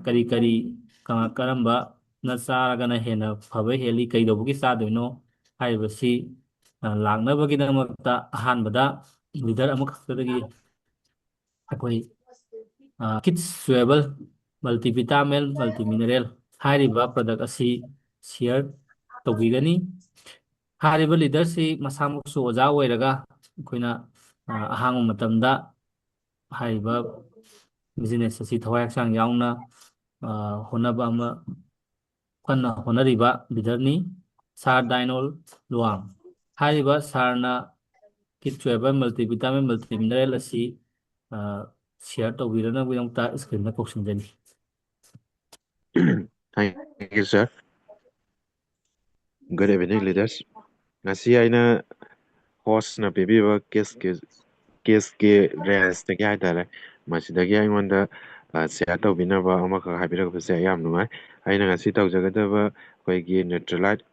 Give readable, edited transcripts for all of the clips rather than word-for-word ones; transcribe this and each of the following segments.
ꯀꯔꯤ ꯀꯔꯤ ꯀꯔꯝꯕꯅ ꯆꯥꯔꯒꯅ ꯍꯦꯟꯅ ꯐꯕ ꯍꯦꯜꯂꯤ ꯀꯩꯗꯧꯕꯒꯤ ꯆꯥꯗꯣꯏꯅꯣ ꯍꯥꯏꯔꯤꯕꯁꯤ ꯂꯥꯛꯅꯕꯒꯤꯗꯃꯛꯇ ꯑꯍꯥꯟꯕꯗ ꯂꯤꯗꯔ ꯑꯃꯈꯛꯇꯗꯒꯤ ꯑꯩꯈꯣꯏ ꯀꯤꯠꯁ ꯆꯨꯋꯦꯕꯜ ꯃꯜꯇꯤꯚꯤꯇꯥꯃꯤꯟ ꯃꯜꯇꯤꯃꯤꯅꯔꯦꯜ ꯍꯥꯏꯔꯤꯕ ꯄ꯭ꯔꯗꯛ ꯑꯁꯤ ꯁꯤꯌꯔ ꯇꯧꯕꯤꯒꯅꯤ꯫ ꯍꯥꯏꯔꯤꯕ ꯂꯤꯗꯔꯁꯤ ꯃꯁꯥꯃꯛꯁꯨ ꯑꯣꯖꯥ ꯑꯣꯏꯔꯒ ꯑꯩꯈꯣꯏꯅ ꯑꯍꯥꯡꯕ ꯃꯇꯝꯗ ꯍꯥꯏꯔꯤꯕ ꯕꯤꯖꯤꯅꯦꯁ ꯑꯁꯤ ꯊꯋꯥꯏ ꯍꯛꯆꯥꯡ ꯌꯥꯎꯅ ꯍꯣꯠꯅꯕ ꯑꯃ ꯀꯟꯅ ꯍꯣꯠꯅꯔꯤꯕ ꯂꯤꯗꯔꯅꯤ ꯁꯥꯔ ꯗꯥꯏꯅꯣꯜ ꯂꯨꯋꯥꯡ꯫ ꯍꯥꯏꯔꯤꯕ ꯁꯥꯔꯅ ꯀꯤꯠꯁ ꯆꯨꯋꯦꯕꯜ ꯃꯜꯇꯤꯚꯤꯇꯥꯃꯤꯟ ꯃꯜꯇꯤꯃꯤꯅꯔꯦꯜ ꯑꯁꯤ ꯁꯤꯌꯔ ꯇꯧꯕꯤꯔꯅꯕꯒꯤꯗꯃꯛꯇ ꯁ꯭ꯀ꯭ꯔꯤꯟꯗ ꯀꯧꯁꯤꯟꯖꯔꯤ꯫ Thank you, sir. Good evening, leaders. Ngasi aina host na pibiba keski range haitare masidagi aingondha share tawbinaba amakha haibirabase yam nungai aina ngasi tawjagadaba akoigi Neutralite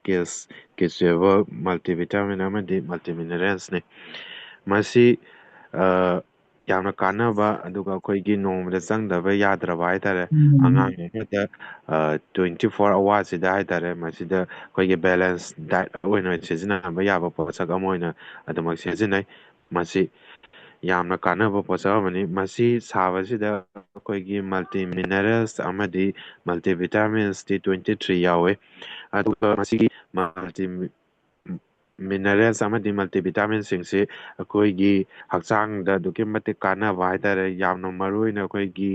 Kisweva multivitamin amadi multiminerals ne masi ꯌꯥꯝꯅ ꯀꯥꯟꯅꯕ ꯑꯗꯨꯒ ꯑꯩꯈꯣꯏꯒꯤ ꯅꯣꯡꯃꯗ ꯆꯪꯗꯕ ꯌꯥꯗ꯭ꯔꯕ ꯍꯥꯏꯇꯥꯔꯦ ꯑꯉꯥꯡ ꯑꯃꯗ 24 ꯑꯋꯥꯔꯁꯤꯗ ꯍꯥꯏꯇꯥꯔꯦ ꯃꯁꯤꯗ ꯑꯩꯈꯣꯏꯒꯤ ꯕꯦꯂꯦꯟꯁ ꯗꯥꯏꯠ ꯑꯣꯏꯅ ꯁꯤꯖꯤꯟꯅꯕ ꯌꯥꯕ ꯄꯣꯠꯁꯛ ꯑꯃ ꯑꯣꯏꯅ ꯑꯗꯨꯃꯛ ꯁꯤꯖꯤꯟꯅꯩ꯫ ꯃꯁꯤ ꯌꯥꯝꯅ ꯀꯥꯟꯅꯕ ꯄꯣꯠꯁꯛ ꯑꯃꯅꯤ꯫ ꯃꯁꯤ ꯁꯥꯕꯁꯤꯗ ꯑꯩꯈꯣꯏꯒꯤ ꯃꯜꯇꯤ ꯃꯤꯅꯔꯦꯜꯁ ꯑꯃꯗꯤ ꯃꯜꯇꯤꯚꯤꯇꯥꯃꯤꯟꯁꯇꯤ 23 ꯌꯥꯎꯋꯤ ꯑꯗꯨꯒ ꯃꯁꯤꯒꯤ ꯃꯜꯇꯤ ꯃꯤꯅꯔꯦꯜꯁ ꯑꯃꯗꯤ ꯃꯜꯇꯤꯚꯤꯇꯥꯃꯤꯟꯁꯤꯡꯁꯤ ꯑꯩꯈꯣꯏꯒꯤ ꯍꯛꯆꯥꯡꯗ ꯑꯗꯨꯛꯀꯤ ꯃꯇꯤꯛ ꯀꯥꯟꯅꯕ ꯍꯥꯏꯇꯥꯔꯦ ꯌꯥꯝꯅ ꯃꯔꯨꯑꯣꯏꯅ ꯑꯩꯈꯣꯏꯒꯤ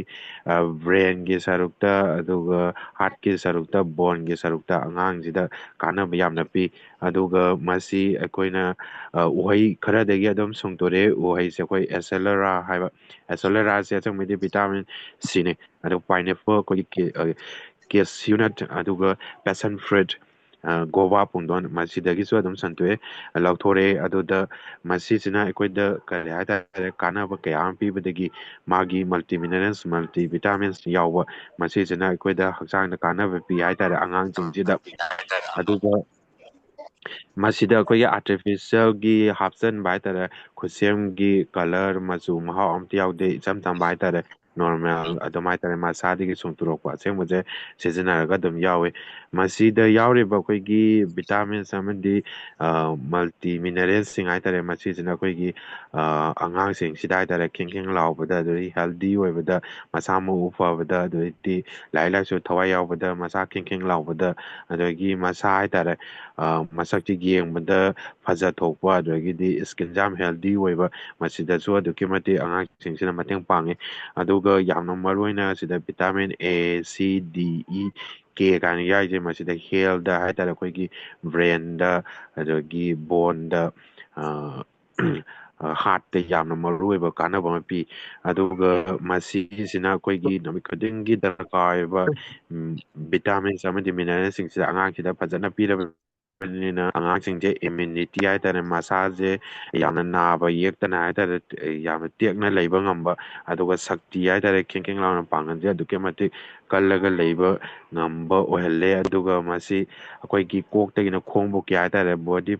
ꯕ꯭ꯔꯦꯟꯒꯤ ꯁꯔꯨꯛꯇ ꯑꯗꯨꯒ ꯍꯥꯔꯠꯀꯤ ꯁꯔꯨꯛꯇ ꯕꯣꯟꯒꯤ ꯁꯔꯨꯛꯇ ꯑꯉꯥꯡꯁꯤꯗ ꯀꯥꯟꯅꯕ ꯌꯥꯝꯅ ꯄꯤ ꯑꯗꯨꯒ ꯃꯁꯤ ꯑꯩꯈꯣꯏꯅ ꯎꯍꯩ ꯈꯔꯗꯒꯤ ꯑꯗꯨꯝ ꯁꯨꯡꯇꯣꯔꯛꯑꯦ ꯎꯍꯩꯁꯦ ꯑꯩꯈꯣꯏ ꯑꯦꯁꯦꯂꯔꯥ ꯍꯥꯏꯕ ꯑꯦꯁꯦꯂꯔꯥꯁꯦ ꯑꯁꯦꯡꯕꯗꯤ ꯚꯤꯇꯥꯃꯤꯟ ꯁꯤꯅꯤ ꯑꯗꯨꯒ ꯄꯥꯏꯅꯦꯄꯜ ꯑꯩꯈꯣꯏꯒꯤ ꯀꯦꯁ꯭ꯌꯨꯅꯠ ꯑꯗꯨꯒ ꯄꯦꯁꯟ ꯐ꯭ꯔꯨꯏꯠ ꯒꯣꯚꯥ ꯄꯨꯡꯗꯣꯟ ꯃꯁꯤꯗꯒꯤꯁꯨ ꯑꯗꯨꯝ ꯁꯟꯇꯣꯛꯑꯦ ꯂꯧꯊꯣꯔꯛꯑꯦ ꯑꯗꯨꯗ ꯃꯁꯤꯁꯤꯅ ꯑꯩꯈꯣꯏꯗ ꯀꯔꯤ ꯍꯥꯏꯇꯥꯔꯦ ꯀꯥꯟꯅꯕ ꯀꯌꯥ ꯑꯃ ꯄꯤꯕꯗꯒꯤ ꯃꯥꯒꯤ ꯃꯜꯇꯤꯃꯤꯅꯔꯦꯜꯁ ꯃꯜꯇꯤꯚꯤꯇꯥꯃꯤꯟꯁ ꯌꯥꯎꯕ ꯃꯁꯤꯁꯤꯅ ꯑꯩꯈꯣꯏꯗ ꯍꯛꯆꯥꯡꯗ ꯀꯥꯟꯅꯕ ꯄꯤ ꯍꯥꯏꯇꯥꯔꯦ ꯑꯉꯥꯡꯁꯤꯡꯁꯤꯗ ꯑꯗꯨꯒ ꯃꯁꯤꯗ ꯑꯩꯈꯣꯏꯒꯤ ꯑꯥꯔꯇꯤꯐꯤꯁꯦꯜꯒꯤ ꯍꯥꯞꯆꯤꯟꯕ ꯍꯥꯏꯇꯥꯔꯦ ꯈꯨꯠꯁꯦꯝꯒꯤ ꯀꯂꯔ ꯃꯆꯨ ꯃꯍꯥꯎ ꯑꯝꯇ ꯌꯥꯎꯗꯦ ꯏꯆꯝ ꯆꯝꯕ ꯍꯥꯏꯇꯥꯔꯦ ꯅꯣꯔꯃꯦꯜ ꯑꯗꯨꯝ ꯍꯥꯏꯇꯥꯔꯦ ꯃꯁꯥꯗꯒꯤ ꯆꯣꯡꯊꯣꯔꯛꯄ ꯑꯁꯦꯡꯕꯁꯦ ꯁꯤꯖꯤꯟꯅꯔꯒ ꯑꯗꯨꯝ ꯌꯥꯎꯋꯤ ꯃꯁꯤꯗ ꯌꯥꯎꯔꯤꯕ ꯑꯩꯈꯣꯏꯒꯤ ꯚꯤꯇꯥꯃꯤꯟꯁ ꯑꯃꯗꯤ ꯃꯜꯇꯤ ꯃꯤꯅꯔꯦꯜꯁꯤꯡ ꯍꯥꯏꯇꯥꯔꯦ ꯃꯁꯤꯁꯤꯅ ꯑꯩꯈꯣꯏꯒꯤ ꯑꯉꯥꯡꯁꯤꯡꯁꯤꯗ ꯍꯥꯏꯇꯥꯔꯦ ꯈꯤꯡ ꯂꯥꯎꯕꯗ ꯑꯗꯩ ꯍꯦꯜꯗꯤ ꯑꯣꯏꯕꯗ ꯃꯁꯥ ꯃꯎ ꯐꯕꯗ ꯑꯗꯩꯗꯤ ꯂꯥꯏꯔꯤꯛ ꯂꯥꯏꯁꯨ ꯊꯋꯥꯏ ꯌꯥꯎꯕꯗ ꯃꯁꯥ ꯈꯤꯡ ꯂꯥꯎꯕꯗ ꯑꯗꯒꯤ ꯃꯁꯥ ꯍꯥꯏꯇꯥꯔꯦ ꯃꯁꯛꯁꯤ ꯌꯦꯡꯕꯗ ꯐꯖꯊꯣꯛꯄ ꯑꯗꯒꯤꯗꯤ ꯏꯁꯀꯤꯟꯁꯦ ꯌꯥꯝ ꯍꯦꯜꯗꯤ ꯑꯣꯏꯕ ꯃꯁꯤꯗꯁꯨ ꯑꯗꯨꯛꯀꯤ ꯃꯇꯤꯛ ꯑꯉꯥꯡꯁꯤꯡꯁꯤꯅ ꯃꯇꯦꯡ ꯄꯥꯡꯉꯤ ꯑꯗꯨꯒ ꯌꯥꯝꯅ ꯃꯔꯨ ꯑꯣꯏꯅ ꯁꯤꯗ ꯚꯤꯇꯥꯃꯤꯟ ꯑꯦ ꯁꯤ ꯗꯤ ꯏ ꯀꯦ ꯀꯥꯏꯅ ꯌꯥꯎꯔꯤꯁꯦ ꯃꯁꯤꯗ ꯍꯦꯜꯗ ꯍꯥꯏꯇꯥꯔꯦ ꯑꯩꯈꯣꯏꯒꯤ ꯕ꯭ꯔꯦꯟꯗ ꯑꯗꯒꯤ ꯕꯣꯟꯗ ꯍꯥꯔꯠꯇ ꯌꯥꯝꯅ ꯃꯔꯨꯑꯣꯏꯕ ꯀꯥꯟꯅꯕ ꯑꯃ ꯄꯤ ꯑꯗꯨꯒ ꯃꯁꯤꯒꯤꯁꯤꯅ ꯑꯩꯈꯣꯏꯒꯤ ꯅꯨꯃꯤꯠ ꯈꯨꯗꯤꯡꯒꯤ ꯗꯔꯀꯥꯔ ꯑꯣꯏꯕ ꯚꯤꯇꯥꯃꯤꯟꯁ ꯑꯃꯗꯤ ꯃꯤꯅꯔꯦꯜꯁꯤꯡꯁꯤꯗ ꯑꯉꯥꯡꯁꯤꯗ ꯐꯖꯅ ꯄꯤꯔꯕꯅꯤꯅ ꯑꯉꯥꯡꯁꯤꯡꯁꯦ ꯏꯝꯃ꯭ꯌꯨꯅꯤꯇꯤ ꯍꯥꯏꯇꯥꯔꯦ ꯃꯁꯥꯁꯦ ꯌꯥꯝꯅ ꯅꯥꯕ ꯌꯦꯛꯇꯅ ꯍꯥꯏꯇꯥꯔꯦ ꯌꯥꯝꯅ ꯇꯦꯛꯅ ꯂꯩꯕ ꯉꯝꯕ ꯑꯗꯨꯒ ꯁꯛꯇꯤ ꯍꯥꯏꯇꯥꯔꯦ ꯈꯤꯡ ꯂꯥꯎꯅ ꯄꯥꯡꯒꯜꯁꯦ ꯑꯗꯨꯛꯀꯤ ꯃꯇꯤꯛ ꯀꯜꯂꯒ ꯂꯩꯕ ꯉꯝꯕ ꯑꯣꯏꯍꯜꯂꯦ ꯑꯗꯨꯒ ꯃꯁꯤ ꯑꯩꯈꯣꯏꯒꯤ ꯀꯣꯛꯇꯒꯤꯅ ꯈꯣꯡꯕꯨꯛꯀꯤ ꯍꯥꯏꯇꯥꯔꯦ ꯕꯣꯗꯤ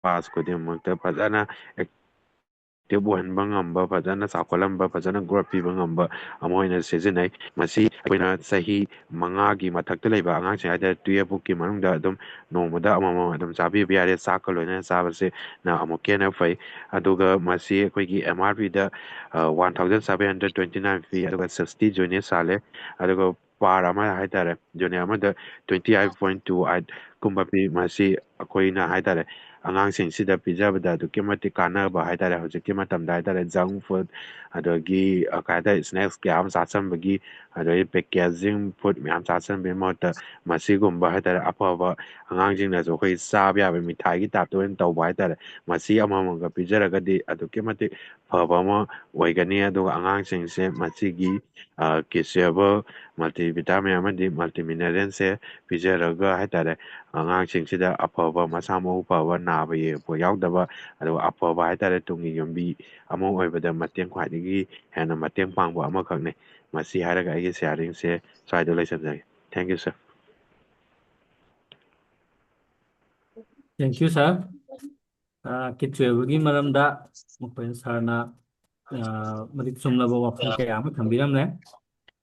ꯄꯥꯔꯠꯁ ꯈꯨꯗꯤꯡꯃꯛꯇ ꯐꯖꯅ ꯑꯦꯛꯇꯤꯚ ꯑꯣꯏꯍꯟꯕ ꯉꯝꯕ ꯐꯖꯅ ꯆꯥꯎꯈꯠꯍꯟꯕ ꯐꯖꯅ ꯒ꯭ꯔꯣꯠ ꯄꯤꯕ ꯉꯝꯕ ꯑꯃ ꯑꯣꯏꯅ ꯁꯤꯖꯤꯟꯅꯩ ꯃꯁꯤ ꯑꯩꯈꯣꯏꯅ ꯆꯍꯤ 5ꯒꯤ ꯃꯊꯛꯇ ꯂꯩꯕ ꯑꯉꯥꯡꯁꯤꯡ ꯍꯥꯏꯇꯥꯔꯦ 12 ꯐꯥꯎꯒꯤ ꯃꯅꯨꯡꯗ ꯑꯗꯨꯝ ꯅꯣꯡꯃꯗ ꯑꯃꯃꯝ ꯑꯗꯨꯝ ꯆꯥꯕꯤꯕ ꯌꯥꯔꯦ ꯆꯥꯛꯀ ꯂꯣꯏꯅꯅ ꯆꯥꯕꯁꯤꯅ ꯑꯃꯨꯛꯀ ꯍꯦꯟꯅ ꯐꯩ ꯑꯗꯨꯒ ꯃꯁꯤ ꯑꯩꯈꯣꯏꯒꯤ MRPꯗ 1729 ꯄꯤ ꯑꯗꯨꯒ 60 ꯌꯨꯅꯤꯠ ꯁꯥꯜꯂꯦ ꯑꯗꯨꯒ ꯄꯥꯔ ꯑꯃ ꯍꯥꯏꯇꯥꯔꯦ ꯌꯨꯅꯤꯠ ꯑꯃꯗ 28.28 ꯀꯨꯝꯕ ꯄꯤ ꯃꯁꯤ ꯑꯩꯈꯣꯏꯅ ꯍꯥꯏꯇꯥꯔꯦ ꯑꯉꯥꯡꯁꯤꯡꯁꯤꯗ ꯄꯤꯖꯕꯗ ꯑꯗꯨꯛꯀꯤ ꯃꯇꯤꯛ ꯀꯥꯟꯅꯕ ꯍꯥꯏꯇꯥꯔꯦ ꯍꯧꯖꯤꯛꯀꯤ ꯃꯇꯝꯗ ꯍꯥꯏꯇꯥꯔꯦ ꯖꯪ ꯐꯨꯗ ꯑꯗꯒꯤ ꯀꯩ ꯍꯥꯏꯇꯥꯔꯦ ꯁ꯭ꯅꯦꯛꯁ ꯀꯌꯥ ꯑꯃ ꯆꯥꯁꯤꯟꯕꯒꯤ ꯑꯗꯒꯤ ꯄꯦꯀꯦꯖꯤꯡ ꯐꯨꯗ ꯃꯌꯥꯝ ꯆꯥꯁꯤꯟꯕꯒꯤ ꯃꯍꯨꯠꯇ ꯃꯁꯤꯒꯨꯝꯕ ꯍꯥꯏꯇꯥꯔꯦ ꯑꯐꯕ ꯑꯉꯥꯡꯁꯤꯡꯅꯁꯨ ꯑꯩꯈꯣꯏ ꯆꯥꯕ ꯌꯥꯕ ꯃꯤꯊꯥꯏꯒꯤ ꯇꯥꯏꯞꯇ ꯑꯣꯏꯅ ꯇꯧꯕ ꯍꯥꯏꯇꯥꯔꯦ ꯃꯁꯤ ꯑꯃꯃꯝꯒ ꯄꯤꯖꯔꯒꯗꯤ ꯑꯗꯨꯛꯀꯤ ꯃꯇꯤꯛ ꯐꯕ ꯑꯃ ꯑꯣꯏꯒꯅꯤ ꯑꯗꯨꯒ ꯑꯉꯥꯡꯁꯤꯡꯁꯦ ꯃꯁꯤꯒꯤ ꯀꯦꯜꯁꯤꯌꯦꯕꯜ ꯃꯜꯇꯤꯚꯤꯇꯥꯃꯤꯟ ꯑꯃꯗꯤ ꯃꯜꯇꯤꯃꯤꯅꯔꯦꯜꯁꯦ ꯄꯤꯖꯔꯒ ꯍꯥꯏꯇꯥꯔꯦ ꯑꯉꯥꯡꯁꯤꯡꯁꯤꯗ ꯑꯐꯕ ꯃꯁꯥ ꯃꯎ ꯐꯕ ꯅꯥꯕ ꯌꯦꯛꯄ ꯌꯥꯎꯗꯕ ꯑꯗꯨꯒ ꯑꯐꯕ ꯍꯥꯏꯇꯥꯔꯦ ꯇꯨꯡꯒꯤ ꯌꯨꯝꯕꯤ ꯑꯃ ꯑꯣꯏꯕꯗ ꯃꯇꯦꯡ ꯈ꯭ꯋꯥꯏꯗꯒꯤ ꯍꯦꯟꯅ ꯃꯇꯦꯡ ꯄꯥꯡꯕ ꯑꯃꯈꯛꯅꯤ ꯃꯁꯤ ꯍꯥꯏꯔꯒ ꯑꯩꯒꯤ ꯁꯤꯌꯥꯔꯤꯡꯁꯦ ꯁ꯭ꯋꯥꯏꯗ ꯂꯣꯏꯁꯤꯟꯖꯒꯦ thank you sir thank you sir ꯀꯤꯠꯁ ꯋꯦꯕꯒꯤ ꯃꯔꯝꯗ ꯃꯈꯣꯏꯅ ꯁꯥꯔꯅ ꯃꯔꯤꯛ ꯆꯨꯝꯂꯕ ꯋꯥꯐꯝ ꯀꯌꯥ ꯑꯃ ꯊꯝꯕꯤꯔꯝꯂꯦ